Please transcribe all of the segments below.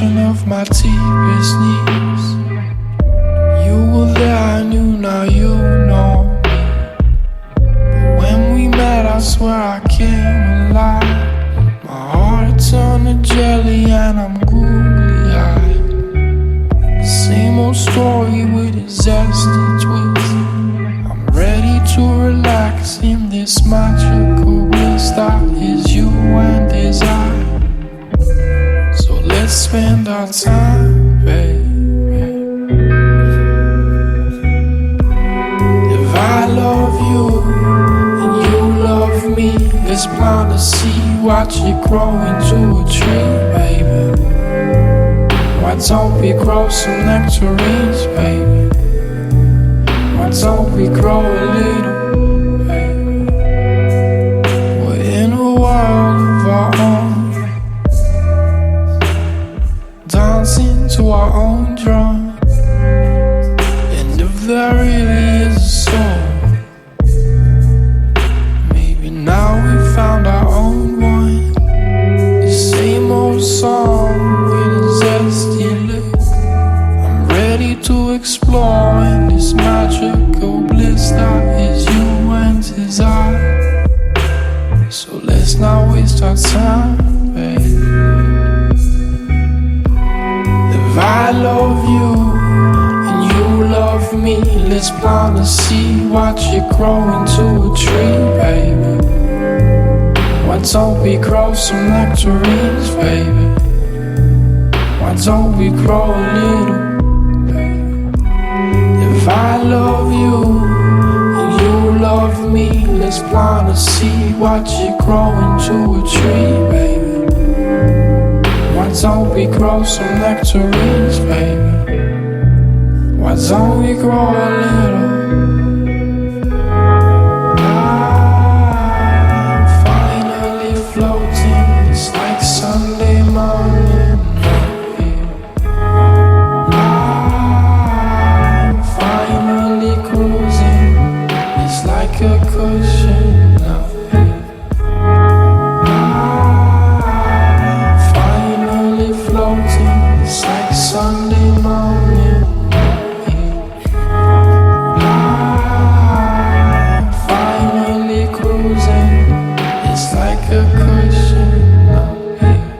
intersection of my deepest needs. You were there, I knew, now you know me. But when we met, I swear I came alive. My heart turned to jelly and I'm googly-eyed. The same old story with a zesty twist. I'm ready to relax in this magical bliss that is you and is I. So let's spend our time, baby. If I love you and you love me, let's plant a seed, watch it grow into a tree, baby. Why don't we grow some nectarines, baby? Why don't we grow a little, baby? We're in a world of our own, dancing to our own drum. And if there really is a soul, maybe now we found our own one. The same old song with a zesty lick. I'm ready to explore in this magical bliss that is you and is I. So let's not waste our time, baby. If I love you and you love me, let's plant a seed, watch it grow into a tree, baby. Why don't we grow some nectarines, baby? Why don't we grow a little, baby? If I love you and you love me, let's plant a seed, watch it grow into a tree, baby. Why don't we grow some nectarines, baby? Why don't we grow a little? I'm finally floating, it's like Sunday morning up here. I'm finally cruising, it's like a cushion up here. It's like Sunday morning up here. I'm finally cruising. It's like a cushion up here.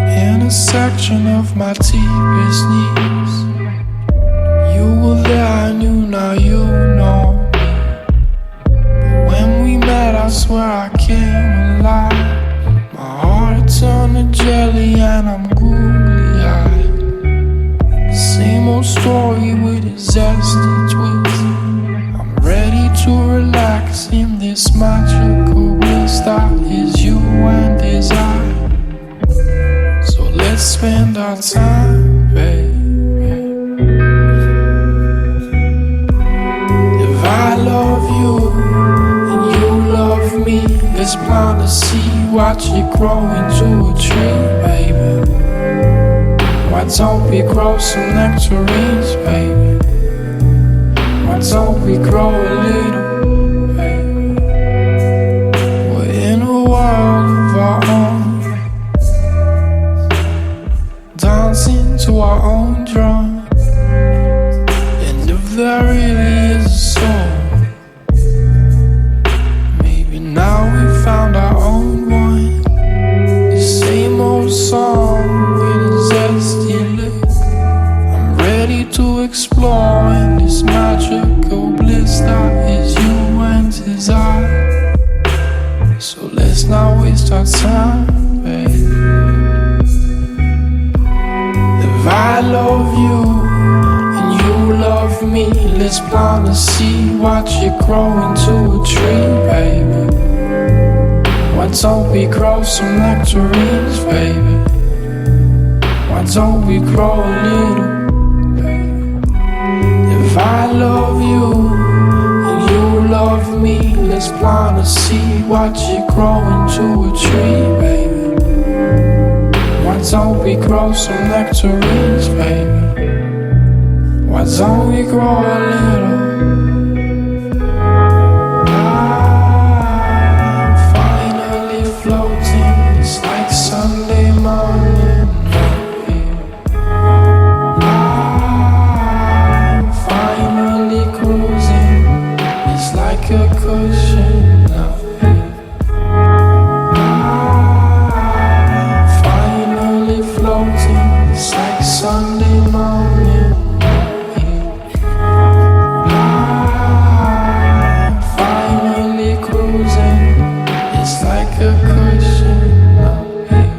Intersection of my deepest needs. You were there, I knew, now you know me. But when we met, I swear I came alive. My heart turned to jelly and I'm googly-eyed. The same old story with a zesty twist. I'm ready to relax in this magical bliss that is you and is I. So let's spend our time, baby. If I love you and you love me, let's plant a seed, watch it grow into a tree, baby. Why don't we grow some nectarines, baby? Why don't we grow a little, baby? We're in a world of our own, dancing to our own drum. And if there really is a soul, maybe now we found our own one. The same old song with a zesty lick. I'm ready to explore in this magical bliss that is you and is I. So let's not waste our time, baby. If I love you and you love me, let's plant a seed, watch it grow into a tree, baby. Why don't we grow some nectarines, baby? Why don't we grow a little, baby? If I love you and you love me, let's let's plant a seed, watch it grow into a tree, baby. Why don't we grow some nectarines, baby? Why don't we grow a little? I'm finally floating, it's like Sunday morning up here. I'm finally cruising, it's like a cushion up here. I'm finally floating, it's like Sunday morning up here. I'm finally cruising, it's like a cushion up here.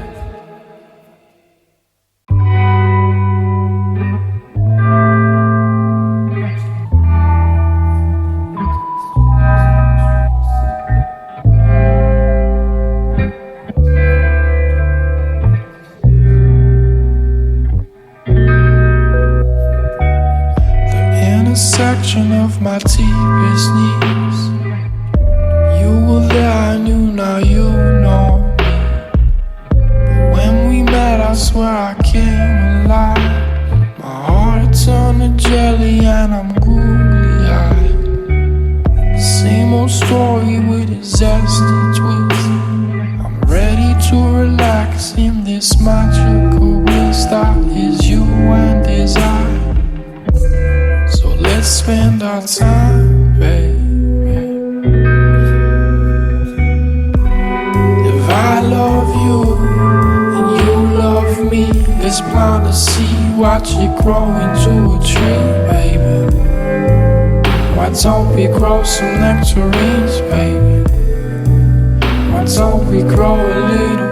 The intersection of my deepest needs. You were there, I knew, now you know me. But when we met, I swear I came alive. My heart turned to jelly and I'm googly-eyed. Same old story with a zesty twist. I'm ready to relax in this magical bliss that is you and is I. So let's spend our time, baby. If I love you and you love me, let's plant a seed, watch it grow into a tree, baby. Why don't we grow some nectarines, baby? Why don't we grow a little?